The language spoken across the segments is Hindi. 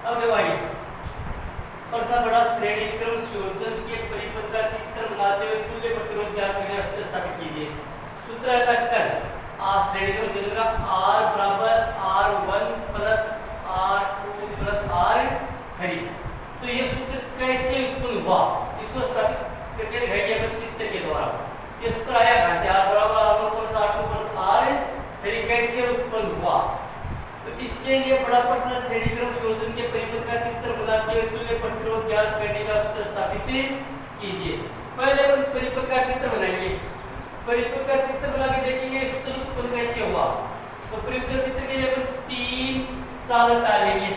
अब देखो आगे प्रश्न बड़ा श्रेणी क्रम संयोजन के परिपथ का चित्र बनाते हुए तुल्य प्रतिरोध ज्ञात करने सूत्र स्थापित कीजिए। सूत्र है कर श्रेणी क्रम संयोजन का R बराबर R1 plus R2 plus R3। तो ये सूत्र कैसे उत्पन्न हुआ इसको स्थापित करके दिखाइए अपन चित्र के द्वारा। ये सूत्र आया कहां से? R बराबर R1 plus R2 plus R3 कैसे उत्पन्न हुआ? तो इसके लिए बड़ा प्रश्न श्रेणी क्रम संयोजन के परिपथ का चित्र बनाते हुए तुल्य प्रतिरोध ज्ञात करने का सूत्र स्थापित कीजिए। पहले अपन परिपथ का चित्र बनाएंगे। परिपथ का चित्र बना के देखेंगे सूत्र उत्पन्न कैसे हुआ। तो परिपथ का चित्र के लिए अपन 3 चालक डालेंगे।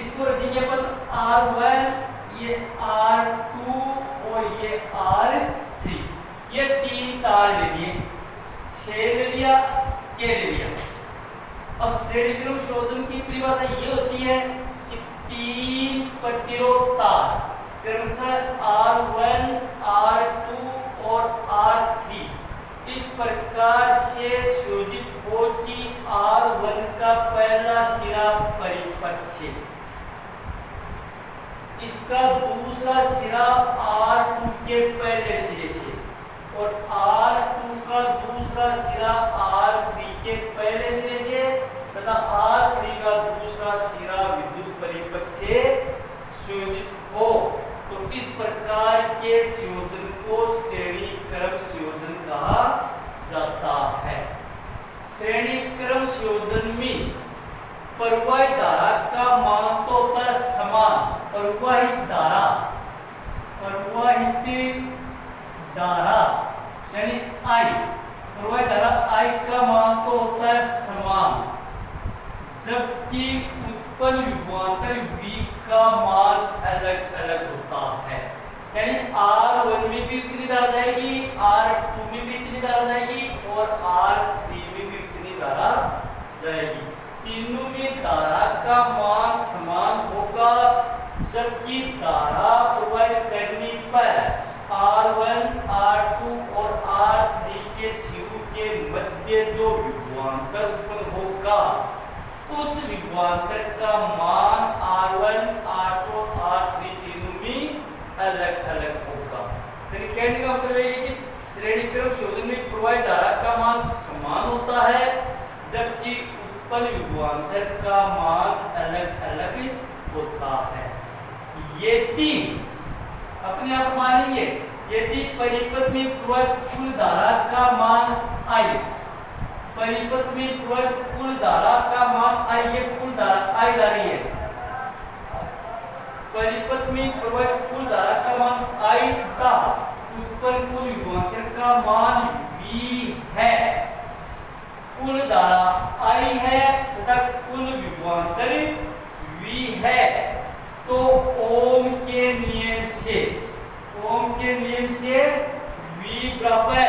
इसको रखेंगे अपन R1, ये R2 और ये R3। ये 3 तार ले लिए, 6 ले लिया, K ले लिया। अब श्रेणी क्रम संयोजन की परिभाषा ये होती है कि 3 प्रतिरोध तार क्रमशः R1, R2 और R3 इस प्रकार से संयोजित हो कि R1 का पहला सिरा परिपथ से, इसका दूसरा सिरा R2 के पहले सिरे से और R2 का दूसरा सिरा R3 के पहले सिरे से तथा R3 का दूसरा सिरा विद्युत परिपथ से संयोजित हो। तो इस प्रकार के संयोजन को श्रेणी क्रम संयोजन कहा जाता है। श्रेणी क्रम संयोजन में प्रवाहित धारा का मान तो होता है समान। प्रवाहित धारा यानी I, प्रवाहित धारा I का मान तो होता है समान, जबकि उत्पन्न विभवांतर V का मान अलग अलग होता है। यानी R1 में भी इतनी धारा जाएगी, R2 में भी इतनी धारा जाएगी और R3 में भी इतनी धारा जाएगी। तीनों में धारा का मान समान होगा, जबकि धारा प्रवाहित करने पर R1, R2 और R3 के सिरों के मध्य जो विभवांतर उत्पन्न होगा उस विभवांतर का मान R1, R2 और R3 तीनों में अलग अलग होगा। कहने का मतलब है कि श्रेणी क्रम संयोजन में प्रवाहित धारा का मान समान होता है, जबकि उत्पन्न विभवांतर का मान अलग अलग होता है। यदि अपने आप मानेंगे यदि परिपथ में प्रवाहित कुल धारा का मान I, परिपथ में प्रवाहित कुल धारा का मान I, ये कुल धारा I जा रही है, परिपथ में प्रवाहित कुल धारा का मान I तथा उत्पन्न कुल विभवांतर का मान V है। कुल धारा I है तथा कुल विभवांतर V है, तो ओम के नियम से V बराबर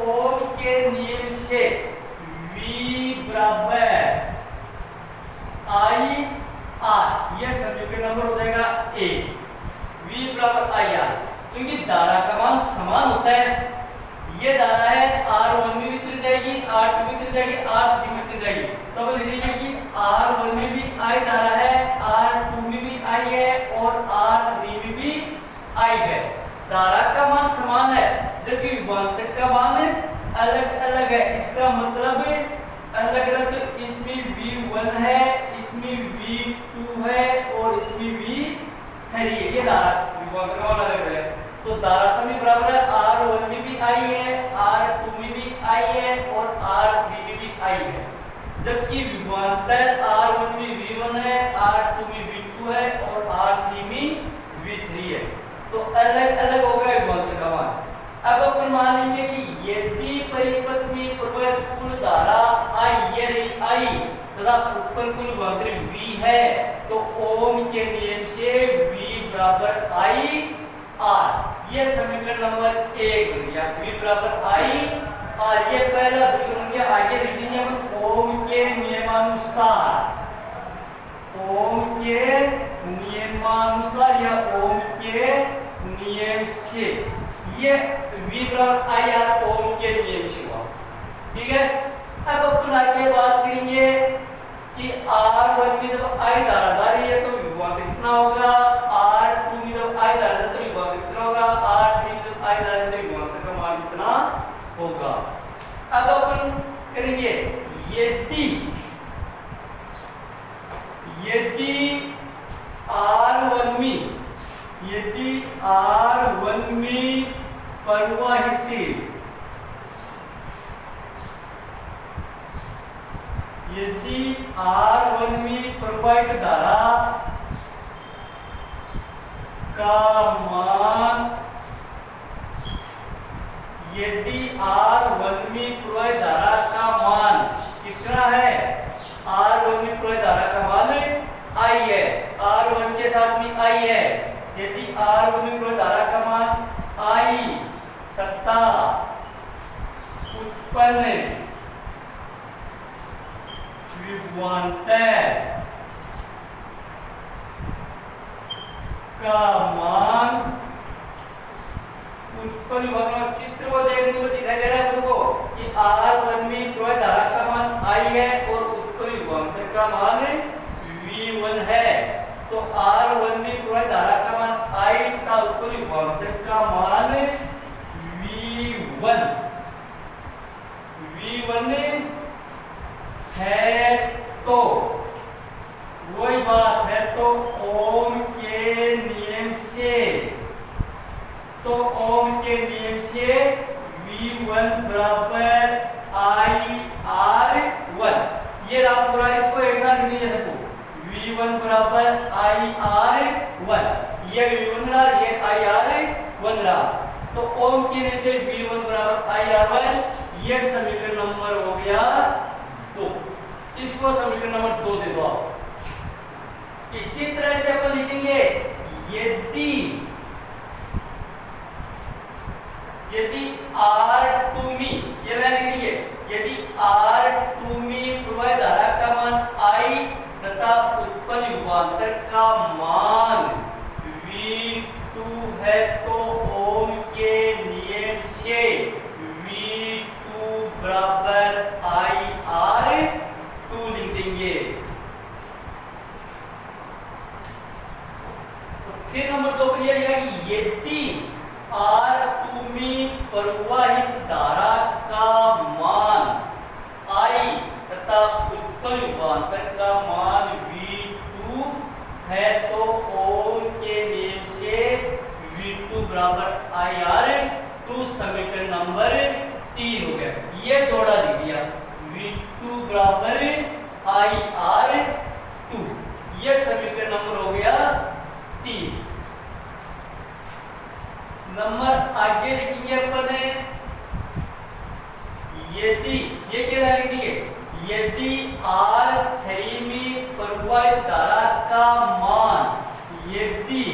ओम के नियम से V बराबर I R, यह समीकरण नंबर हो जाएगा A। V बराबर I R, क्योंकि धारा का मान समान होता है। ये धारा है R1 में भी उतर जाएगी, R2 में उतर जाएगी, R3 में उतर जाएगी। तो अब लिखेंगे कि R1 में भी I धारा है, R2 में भी I है और R3 में भी I है। धारा का मान समान है, जबकि विभवांतर का मान अलग अलग है। इसका मतलब अलग अलग, तो इसमें V1 है, इसमें V2 है और इसमें V3 है। ये धारा विभवांतर का मान अलग है। तो धारा समी बराबर है R1 में भी I है, R2 में भी I है और R3 में भी I है, जबकि विभवांतर R1 में V1 है, R2 में V2 है और R3 में V3 है। तो अलग अलग हो गया विभवांतर का मान। अब अपन मान लेंगे कि यदि परिपथ में प्रवाहित कुल धारा I, ये रही I तथा उत्पन्न कुल विभवांतर V है, तो ओम के नियम से V बराबर I R, ये समीकरण नंबर 1 बन गया। V बराबर I R, ये पहला समीकरण बन गया। आगे लिखेंगे हम ओम के नियमानुसार, या ओम के नियम से। ये V बराबर I R ओम के नियम से हुआ। ठीक है। अब अपन आगे बात करेंगे कि R1 में जब I धारा जा रही है तो विभवांतर कितना होगा, R2 में जब I धारा जाता है तो विभवांतर कितना होगा, R3 में जब I धारा जाता है तो विभवांतर का मान कितना होगा। अब अपन करेंगे यदि R1 में प्रवाहित धारा का मान, यदि R1 में प्रवाहित धारा का मान कितना है, R1 में प्रवाहित धारा का मान I है, R1 के साथ में I है। यदि R1 में प्रवाहित धारा का मान I तथा उत्पन्न विभवांतर का मान, उत्पन्न विभवांतर चित्र को देखने को दिखाई दे रहा है तुमको कि R1 में प्रवाहित धारा का मान I है और उत्पन्न विभवांतर का मान V1 है। तो R1 में प्रवाहित धारा का मान I तथा उत्पन्न विभवांतर का मान V1 है। तो वही बात है, तो ओम के नियम से V1 बराबर IR1, ये रहा पूरा, इसको एक साथ लिख लीजिए सबको, V1 बराबर IR1, ये V1 रहा, ये IR1 रहा। तो ओम के नियम से V1 बराबर IR1, ये समीकरण नंबर हो गया 2। इसको समीकरण नंबर 2 दे दो आप। इसी तरह से अपन लिखेंगे यदि R2 में, ये मैं लिख देंगे, यदि R2 में प्रवाहित धारा का मान I तथा उत्पन्न विभवांतर का मान V2 है, तो ओम के नियम से V2 बराबर IR2 लिख देंगे। तो फिर नंबर 2 पर यह कि यदि R2 में प्रवाहित धारा का मान I तथा उत्पन्न विभवांतर का मान V2 है, तो ओम के नियम से V2 बराबर IR2, समीकरण नंबर 3 हो गया। ये जोड़ा लिख दिया, V2 बराबर IR2, ये समीकरण नंबर हो गया 3। नंबर आगे लिखेंगे अपन, यदि, ये क्या लिखेंगे, यदि R3 में प्रवाहित धारा का मान, यदि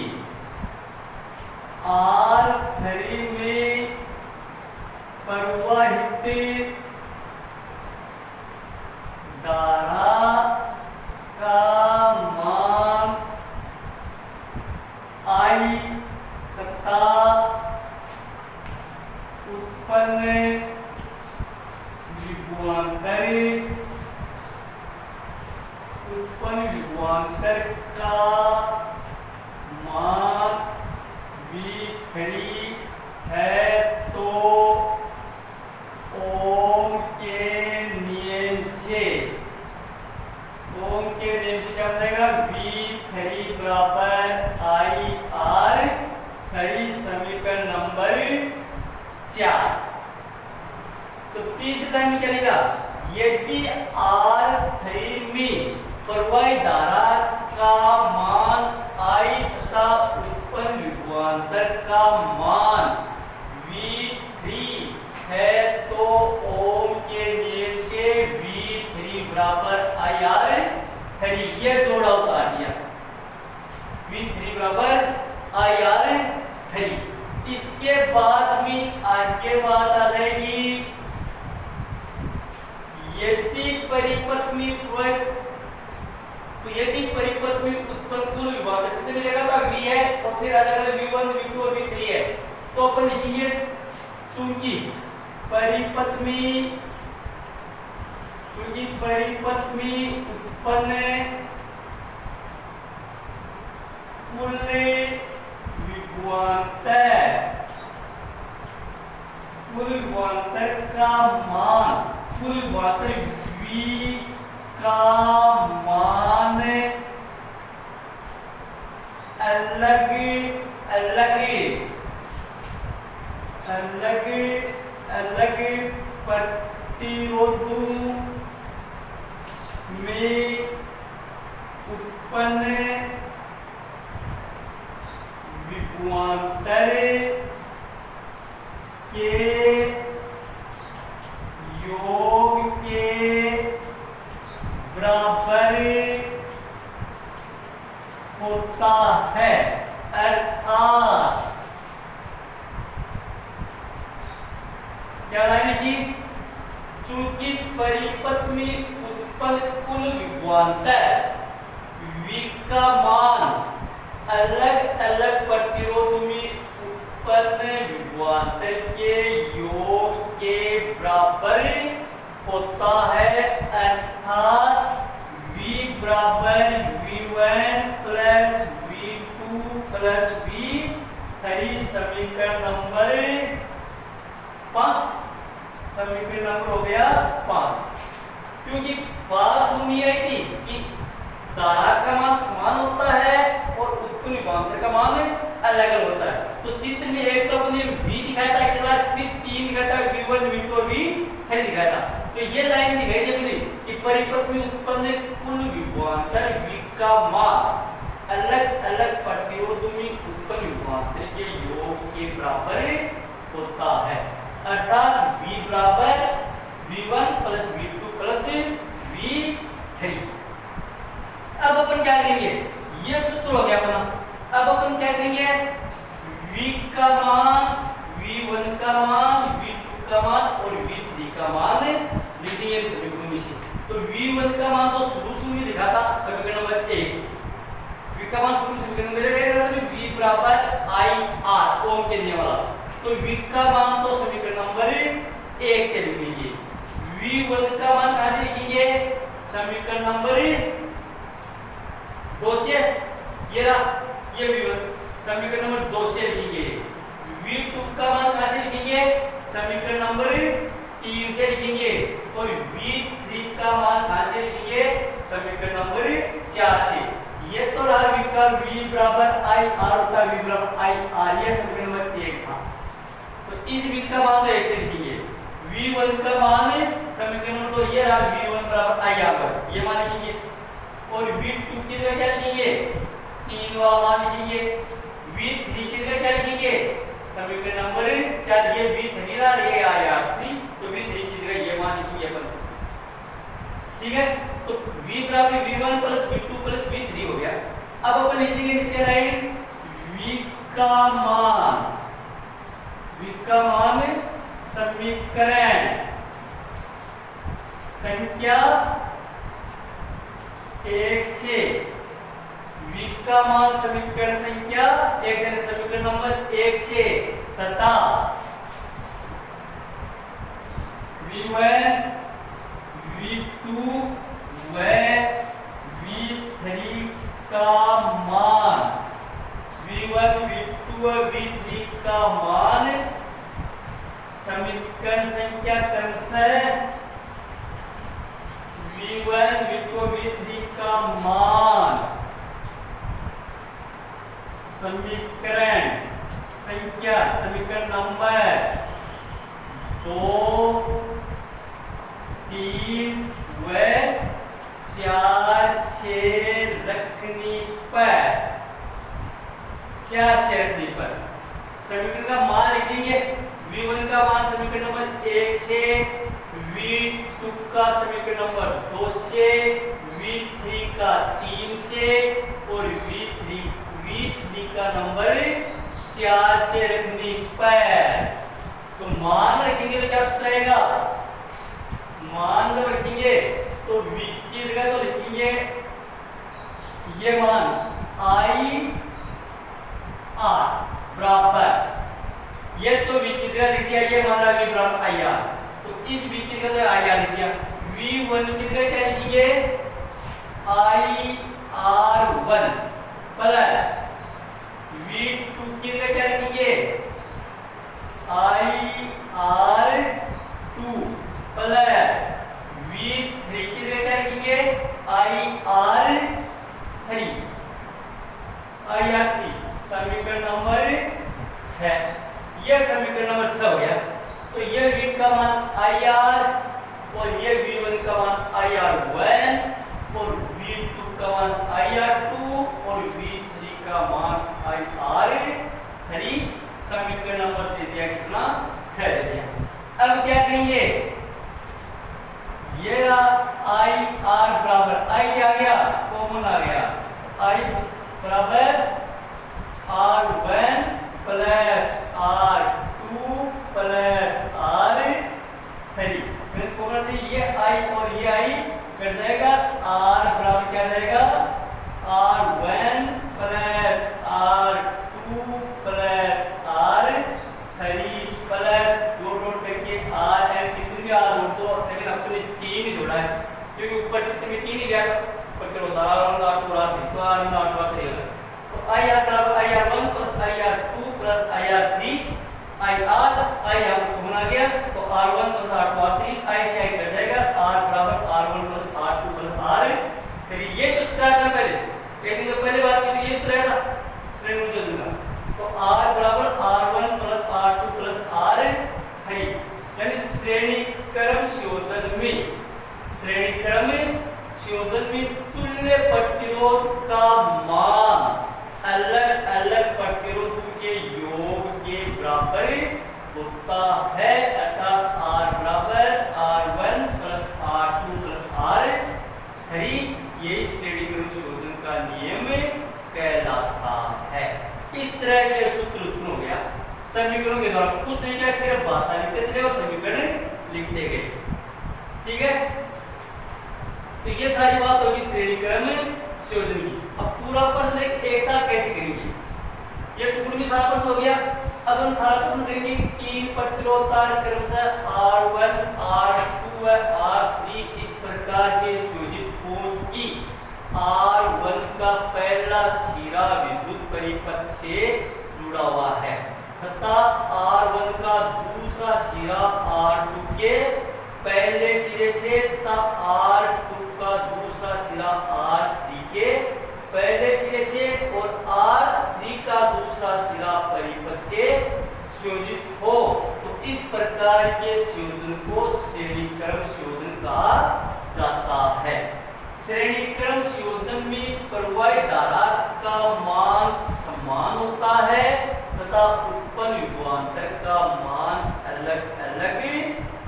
R3 में प्रवाहित धारा का मान I तथा उत्पन्न विभवांतर का मान V3 है, तो ओम के नियम से क्या हो जाएगा, V3 बराबर IR3, समीकरण नंबर 4। तो तीसरी लाइन में क्या लिखा, यदि R3 में प्रवाहित धारा का मान I तथा उत्पन्न विभवांतर का मान V3 है, तो ओम के नियम से V3 बराबर IR3, ये जोड़ा उतार दिया, V3 बराबर IR3। इसके बाद में आगे बात आ जाएगी, यदि परिपथ में उत्पन्न कुल विभवांतर जितने भी जगह था V है, और फिर आ जाएगा V1, V2 और V3 है, तो अपन लिखेंगे चूंकि परिपथ में क्योंकि परिपथ में उत्पन्न मूल्य विभवांतर का मान v का मान अलग अलग प्रतिरोधों में उत्पन्न विभवांतर के योग के बराबर होता है। अर्थात क्या लाइन की, चूंकि परिपथ में उत्पन्न कुल विभवांतर v का मान अलग अलग प्रतिरोध में उत्पन्न विभवांतर के योग के बराबर होता है। अर्थात v बराबर v1 plus v2 plus v3 समीकरण नंबर 5 समीकरण नंबर हो गया 5। क्योंकि बात सुनी आई थी कि धारा का मान समान होता है और उत्पन्न विभवांतर का मान अलग अलग होता है। तो चित्र में एक तो अपने v दिखाया था, एक बार फिर 3 दिखाया था, v1 v2 और v3 दिखाया था। तो ये लाइन दिखाई थी अपनी कि परिपथ में उत्पन्न कुल विभवांतर v का मान अलग अलग प्रतिरोध में उत्पन्न विभवांतर के योग के बराबर होता है। अर्थात v बराबर v1 plus v2 plus v3। अब अपन क्या करेंगे, ये सूत्र हो गया अपना। अब अपन क्या करेंगे, v का मान, v1 का मान, v2 का मान और v3 का मान लिखेंगे समीकरण में से। तो v1 का मान तो शुरू में दिखा था समीकरण नंबर 1, v का मान शुरू समीकरण नंबर 1 था, तो v बराबर i r ओम के नियम वाला। तो v का मान तो समीकरण नंबर 1 से लिखेंगे। v1 का मान कहां से लिखेंगे, समीकरण नंबर 2 से, ये v1 समीकरण नंबर 2 से लिखेंगे। v2 का मान कहां से लिखेंगे, समीकरण नंबर 3 से लिखेंगे। और v3 का मान कहां से लिखेंगे, समीकरण नंबर 4 से। ये तो रहा v का v बराबर i r होता है, v बराबर i r, ये समीकरण नंबर 1 था। तो इस v का मान तो 1 से लिखेंगे। v1 का मान समीकरण नंबर 2 ये रहा, v1 बराबर i r, ये मान लिखेंगे। और v2 की जगह क्या लिखेंगे, 3 वाला मान लिखेंगे। v3 की जगह क्या लिखेंगे, समीकरण नंबर 4, ये v3 रहा, ये आया 3, तो v3 की जगह ये मान लिखेंगे अपन। ठीक है, तो v बराबर v1 plus v2 plus v3 हो गया। अब अपन लिखेंगे नीचे लाइन v का मान समीकरण संख्या 1 से, v का मान समीकरण संख्या 1 से, समीकरण नंबर 1 से तथा v1 v2 व v3 का मान, v1 v2 व v3 का मान समीकरण संख्या क्रमशः v1 v2 v3 का मान समीकरण संख्या, समीकरण नंबर 2, 3 व 4 से रखने पर समीकरण का मान लिख देंगे। v1 का मान समीकरण नंबर 1 से, v2 का समीकरण नंबर 2 से, v3 का 3 से और v3 का नंबर 4 से रखने पर, तो मान रखेंगे तो क्या सूत्र आएगा, मान जब रखेंगे तो v की जगह तो लिखेंगे ये मान i r बराबर, ये तो v की जगह लिख दिया, ये मान रहा v बराबर i r, तो इस v की जगह i r लिख दिया। v V1 की जगह क्या लिखेंगे IR1 प्लस V2 की जगह क्या लिखेंगे IR2 प्लस V3 की जगह क्या लिखेंगे IR3 समीकरण नंबर 6। यह समीकरण नंबर 6 हो गया। तो यह V का मान IR और ये V1 का मान IR1 और V2 का मान IR2 और V3 का मान IR3 समीकरण नंबर दे दिया कितना 6 दे दिया। अब क्या करेंगे ये IR बराबर I क्या आ गया कॉमन आ गया I बराबर R1 plus R2 plus R3 फिर कॉमन ये I और ये I कट जाएगा R बराबर क्या जाएगा R1 plus R2 plus R3 plus दो डॉट करके RN कितने भी R दो लेकिन अपने 3 ही जोड़ा है क्योंकि ऊपर चित्र में 3 ही दिया ऊपर करो R1 R2 R3 तो R1 R2 R3 तो IR बराबर IR1 plus IR2 plus IR3 IR I हम कॉमन आ गया तो R1 plus R2 R3 I से I कट जाएगा R बराबर R1 plus R2 plus R फिर ये तो सूत्र था पहले लेकिन जो पहले बात की थी ये सूत्र था श्रेणी में चलूंगा तो R बराबर R1 plus R2 plus R3 यानी श्रेणी क्रम संयोजन में तुल्य प्रतिरोध का मान अलग अलग प्रतिरोधों के योग के बराबर होता है अर्थात R बराबर R1 plus R2 plus R3 यही श्रेणी क्रम संयोजन का नियम कहलाता है। इस तरह से सूत्र उत्पन्न हो गया समीकरणों के द्वारा कुछ नहीं किया सिर्फ भाषा लिखते चले और समीकरण लिखते गए। ठीक है तो ये सारी बात होगी श्रेणी क्रम संयोजन की। अब पूरा प्रश्न एक साथ कैसे करेंगे ये टुकड़ी में सारा प्रश्न हो गया। अब हम सारा प्रश्न करेंगे कि तीन प्रतिरोध तार क्रमशः R1 R2 व R3 इस प्रकार से संयोजित हो कि R1 का पहला सिरा विद्युत परिपथ से जुड़ा हुआ है तथा R1 का दूसरा सिरा R2 के पहले सिरे से तथा R2 का दूसरा सिरा R3 के पहले सिरे से और R3 का दूसरा सिरा परिपथ से संयोजित हो तो इस प्रकार के संयोजन को श्रेणी क्रम संयोजन कहा जाता है। श्रेणी क्रम संयोजन में प्रवाही धारा का मान समान होता है तथा उत्पन्न विभवांतर का मान अलग अलग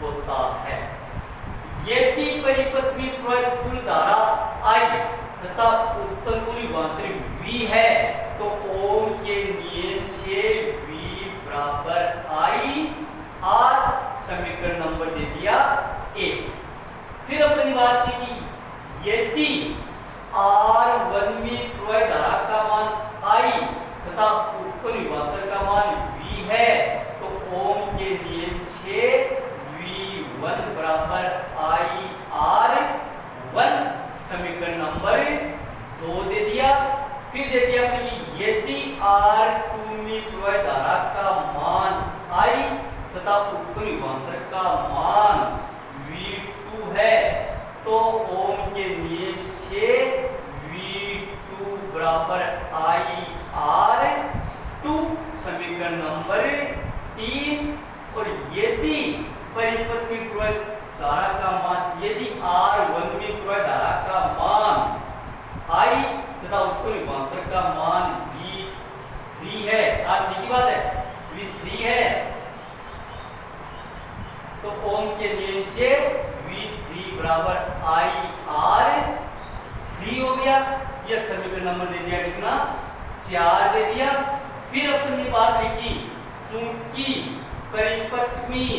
होता है। यदि परिपथ में प्रवाहित कुल धारा I तथा उत्पन्न कुल विभवांतर V है तो ओम के नियम से V बराबर IR समीकरण नंबर दे दिया 1। फिर अपनी बात की कि यदि R1 में प्रवाहित धारा का मान I तथा उत्पन्न विभवांतर का मान V है तो ओम के नियम से V1 बराबर IR1 समीकरण नंबर 2 दे दिया। फिर दे दिया कि यदि R2 में प्रवाहित धारा का मान I तथा उत्पन्न विभवांतर का मान V2 है तो ओम के नियम से V2 बराबर IR2 समीकरण नंबर 3। और यदि परिपथ में प्रवाहित धारा का मान यदि R1 में प्रवाहित धारा का मान I तथा उत्पन्न विभवांतर का मान V3 है R3 की बात है V3 है तो ओम के नियम से V3 बराबर IR3 हो गया। यह समीकरण नंबर दे दिया कितना 4 दे दिया। फिर अपनी बात लिखी चूंकि परिपथ में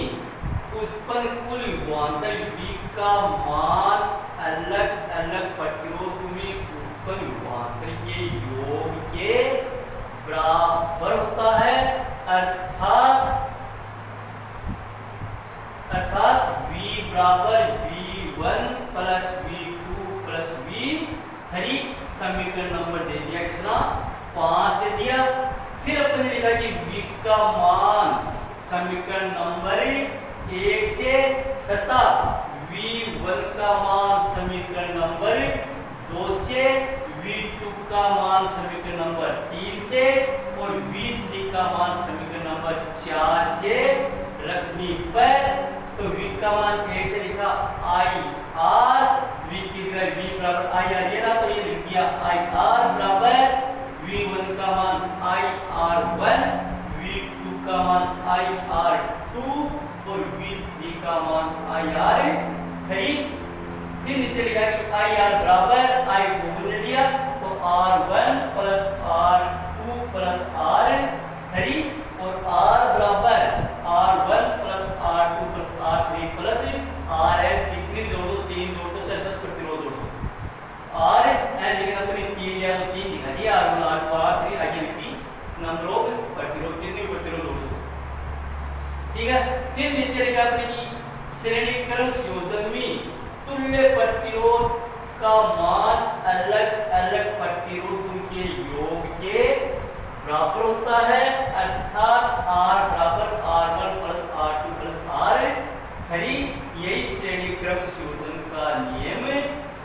उत्पन्न कुल विभवांतर V का मान अलग अलग प्रतिरोध में उत्पन्न विभवांतर के योग के बराबर होता है अर्थात V बराबर V1 5 दे दिया। फिर अपन ने लिखा कि v का मान समीकरण नंबर 1 से तथा v1 का मान समीकरण नंबर 2 से, v2 का मान समीकरण नंबर 3 से और v3 का मान समीकरण नंबर 4 से रखने पर तो v का मान 1 से लिखा i r, v की जगह v बराबर i r ये रहा, तो ये लिख दिया i r बराबर v1 का मान i r1, v2 का मान i r2 और v3 का मान i r3। फिर नीचे लिखा कि i r बराबर i को हमने लिया तो r1 plus r2 plus r3 और r बराबर r1 plus r2 plus r3 plus rn, कितनी जोड़ो 3 जोड़ो चाहे 10 प्रतिरोध जोड़ो rn, लेकिन अपने 3 लिया तो 3 दिखा दिया r1 r2 r3 आगे लिखी नंबर ऑफ प्रतिरोध, कितने प्रतिरोध जोड़ो। ठीक है, फिर नीचे लिखा अपने की श्रेणी क्रम संयोजन में तुल्य प्रतिरोध का मान अलग अलग प्रतिरोध के योग के बराबर होता है, अर्थात r बराबर r1 plus r2 plus r3। यही श्रेणी क्रम संयोजन का नियम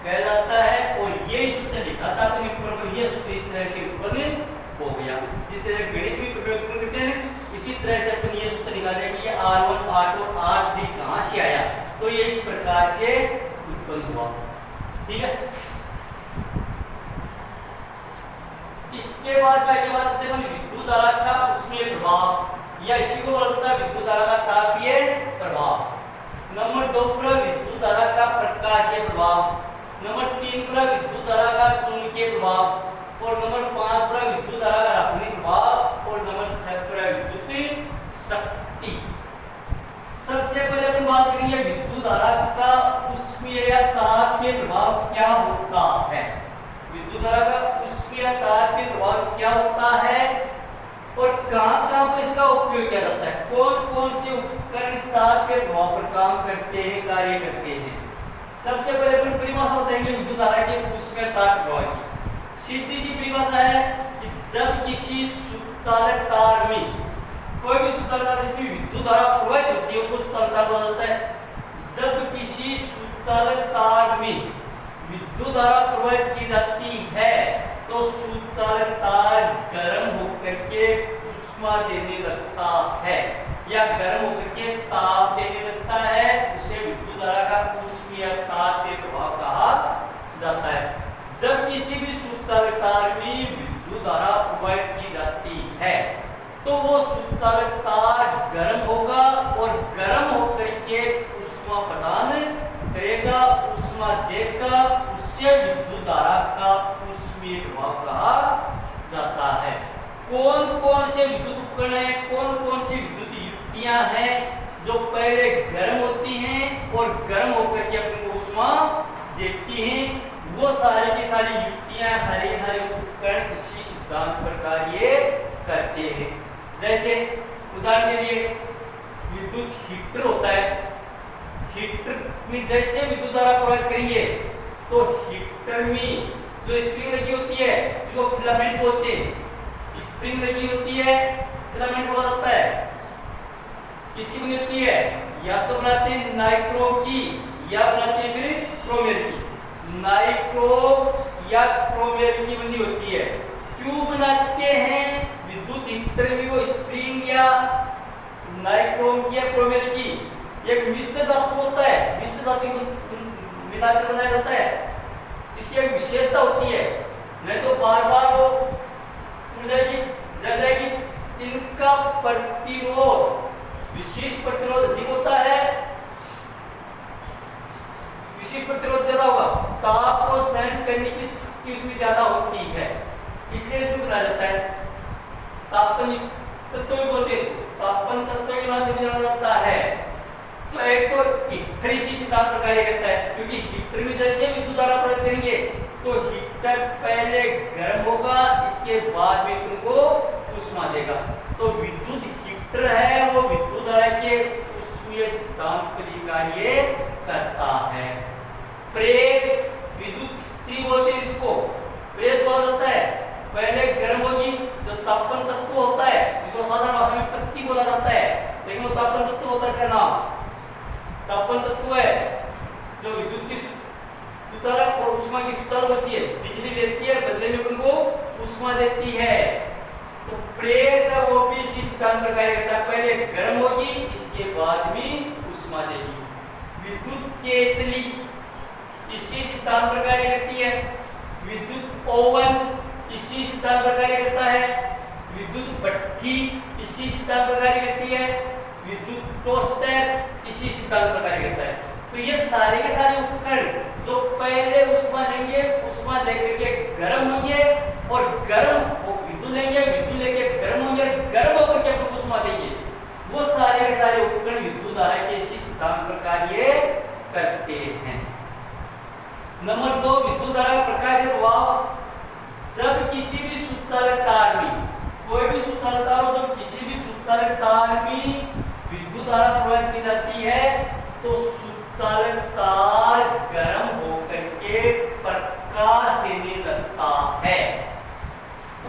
कहलाता है और यही सूत्र लिखा था अपने ऊपर, यह सूत्र इस तरह से उत्पन्न हो गया। जिस तरह गणित में प्रयोग करते हैं इसी तरह से अपन ये सूत्र निकालें कि ये r1 r2 r3 कहां से आया, तो ये इस प्रकार से उत्पन्न हुआ। ठीक है, इसके बाद क्या बात करते हैं विद्युत धारा का उसमें प्रभाव, या इसी को बोलता है विद्युत धारा का तापीय प्रभाव। नंबर 2 पर विद्युत धारा का प्रकाशीय प्रभाव, नंबर 3 पर विद्युत धारा का चुंबकीय प्रभाव और नंबर 5 पर विद्युत धारा का रासायनिक प्रभाव और नंबर 6 पर विद्युत शक्ति। सबसे पहले अपन बात करेंगे विद्युत धारा का ऊष्मीय या तापीय प्रभाव क्या होता है। विद्युत धारा का ऊष्मीय या तापीय प्रभाव क्या होता है और कहां-कहां पर इसका उपयोग किया जाता है, कौन-कौन से उपकरण इस तापीय प्रभाव पर काम करते हैं, कार्य करते हैं। सबसे पहले अपन परिभाषा बताएंगे विद्युत धारा के ऊष्मीय ताप प्रभाव की। सीधी सी परिभाषा है कि जब किसी सुचालक तार में, कोई भी सुचालक तार जिसमें विद्युत धारा प्रवाहित होती है उसको सुचालक तार बोला जाता है। जब किसी सुचालक तार में विद्युत धारा प्रवाहित की जाती है तो सुचालक तार गर्म होकर के ऊष्मा देने लगता है या गर्म होकर के ताप देने लगता है, उसे विद्युत धारा का ऊष्मीय तापीय प्रभाव कहा जाता है। जब किसी भी सुचालक तार में विद्युत धारा प्रवाहित की जाती है तो वो सुचालक तार गर्म होगा और गर्म होकर के ऊष्मा प्रदान करेगा, ऊष्मा देगा, उससे विद्युत धारा का ऊष्मीय प्रभाव कहा जाता है। कौन कौन से विद्युत उपकरण हैं, कौन कौन सी विद्युत युक्तियां हैं जो पहले गर्म होती हैं और गर्म होकर के अपने को ऊष्मा देती हैं, वो सारी की सारी युक्तियां, सारे के सारे उपकरण इसी सिद्धांत पर कार्य करते हैं। जैसे उदाहरण के लिए विद्युत हीटर होता है, हीटर में जैसे विद्युत धारा प्रवाहित करेंगे तो हीटर में जो स्प्रिंग लगी होती है जो फिलामेंट बोलते हैं, स्प्रिंग लगी होती है, फिलामेंट बोला जाता है। किसकी बनी होती है, या तो बनाते हैं नाइक्रोम की या बनाते हैं फिर क्रोमेर की। नाइक्रोम या क्रोमेर की बनी होती है। क्यों बनाते हैं, विद्युत हीटर में वो स्प्रिंग या नाइक्रोम की या क्रोमेर की एक मिश्र धातु होता है, मिश्र धातु मिलाकर बनाया जाता है। इसकी एक विशेषता होती है, नहीं तो बार बार वो उड़ जाएगी, जल जाएगी। इनका प्रतिरोध, विशिष्ट प्रतिरोध अधिक होता है, विशिष्ट प्रतिरोध ज्यादा होगा, ताप को सहन करने की शक्ति इसमें ज्यादा होती है, इसलिए इसमें बनाया जाता है। तापन तत्व भी बोलते हैं इसको, तापन तत्व के नाम से भी जाना जाता है। तो एक तो हीटर इसी सिद्धांत पर कार्य करता है, क्योंकि हीटर में जैसे विद्युत धारा प्रयोग करेंगे तो हीटर पहले गर्म होगा, इसके बाद में तुमको ऊष्मा देगा। तो विद्युत हीटर है वो विद्युत धारा के ऊष्मीय सिद्धांत पर कार्य करता है। प्रेस, विद्युत इस्त्री बोलते हैं इसको, प्रेस बोला जाता है। पहले गर्म होगी उष्मा देती है तो प्रेस है वो भी इसी स्थान पर कार्य करता है। पहले गर्म होगी, इसके बाद भी उष्मा देगी। विद्युत केतली इसी स्थान पर कार्य करती है। विद्युत ओवन इसी स्थान पर कार्य करता है। विद्युत भट्ठी इसी स्थान पर कार्य करती है। विद्युत टोस्टर इसी स्थान पर कार्य करता है। तो ये सारे के सारे उपकरण जो पहले उष्मा लेंगे, उष्मा लेकर के गर्म होंगे और गर्म विद्युत लेंगे, विद्युत लेके गर्म होंगे, गर्म होकर के आपको उष्मा देंगे, वो सारे के सारे उपकरण विद्युत धारा के इसी स्थान पर कार्य करते हैं। नंबर 2, विद्युत धारा प्रकाश प्रभाव। जब किसी भी सुचालक तार में, कोई भी सुचालक तार हो, जब किसी भी सुचालक तार में विद्युत धारा प्रवाहित की जाती है तो सुचालक तार गर्म होकर के प्रकाश देने लगता है,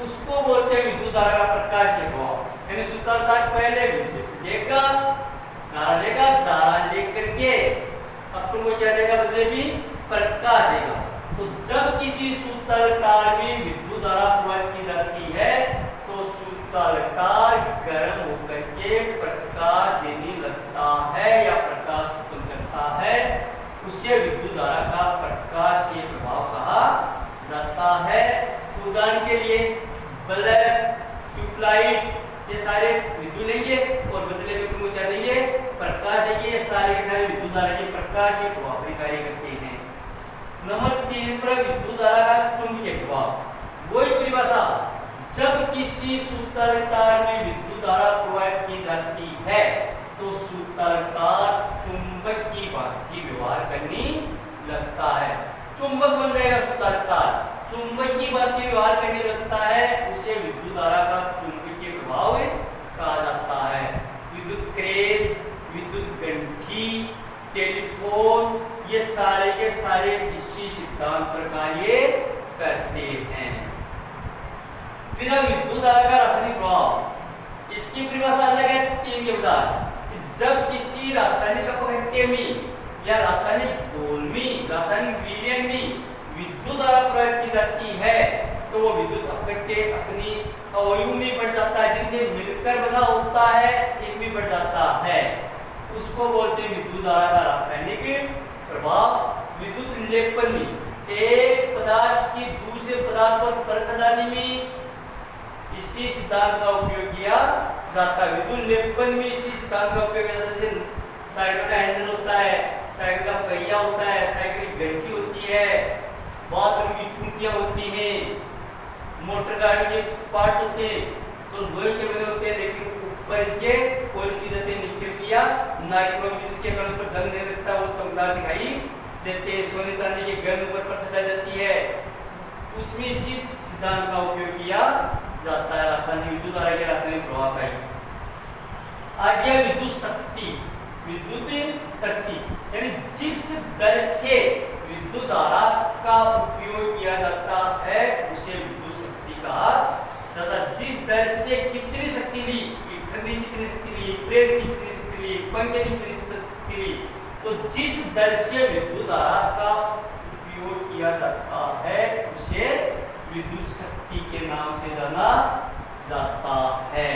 उसको बोलते हैं विद्युत धारा का प्रकाशीय प्रभाव। यानी सुचालक तार पहले विद्युत लेगा, धारा लेकर के अपन को क्या देगा, बदले भी प्रकाश देगा। तो जब किसी सुचालक तार में विद्युत धारा प्रवाहित की जाती है तो सुचालक तार गर्म होकर के प्रकाश देने लगता है या प्रकाश उत्पन्न करता है, उसे विद्युत धारा का प्रकाशीय प्रभाव कहा जाता है। उदाहरण के लिए बल्ब, ट्यूबलाइट, ये सारे विद्युत लेंगे और बदले में तुमको क्या देंगे, प्रकाश देंगे। ये सारे के सारे विद्युत धारा के प्रकाशीय प्रभाव पर कार्य करते हैं। नंबर 3 पर विद्युत धारा का चुंबकीय प्रभाव। वही परिभाषा, जब किसी सुचालक तार में विद्युत धारा प्रवाहित की जाती है तो सुचालक तार चुंबक की भांति व्यवहार करने लगता है। चुंबक बन जाएगा सुचालक तार, चुंबक की भांति व्यवहार करने लगता है, उसे विद्युत धारा का चुंबकीय प्रभाव कहा जाता है। विद्युत क्रेन, विद्युत गंठी, टेलीफोन, ये सारे के सारे इसी सिद्धांत पर कार्य करते हैं। फिर विद्युत धारा का रासायनिक प्रभाव, इसकी परिभाषा अलग है 3 के उदाहरण। जब किसी रासायनिक अपघट्य में या रासायनिक घोल में, रासायनिक विलयन में विद्युत धारा प्रयोग की जाती है तो वो विद्युत अपघट्य अपनी अवयव में बढ़ जाता है, जिनसे मिलकर बना होता है, इनमें बढ़ जाता है, उसको बोलते हैं विद्युत धारा का रासायनिक प्रभाव। विद्युत लेपन में एक पदार्थ की दूसरे पदार्थ पर परत डालने में इसी सिद्धांत का उपयोग किया जाता है। विद्युत लेपन में इसी सिद्धांत का उपयोग किया जाता है। जैसे साइकिल का हैंडल होता है, साइकिल का पहिया होता है, साइकिल की घंटी होती है, बाथरूम की टूटियां होती हैं, मोटर गाड़ी के पार्ट्स होते हैं जो लोहे के बने होते हैं, लेकिन ऊपर इसके पॉलिश की जाती है, निकल किया नाइक्रोम, इसके कारण उस पर जंग नहीं लगता, वो चमकदार दिखाई देते हैं। सोने चांदी के गन ऊपर पर सजा जाती है, उसमें इसी सिद्धांत का उपयोग किया जाता है, रासायनिक विद्युत धारा के रासायनिक प्रभाव का ही। आगे विद्युत शक्ति। विद्युत शक्ति यानी जिस दर से विद्युत धारा का उपयोग किया जाता है उसे विद्युत शक्ति कहा जाता है। जिस दर से कितनी शक्ति ली, ठंडी कितनी शक्ति ली, प्रेस की कितनी शक्ति ली, पंखे की कितनी शक्ति ली, तो जिस दर से विद्युत धारा का उपयोग किया जाता है उसे विद्युत शक्ति के नाम से जाना जाता है।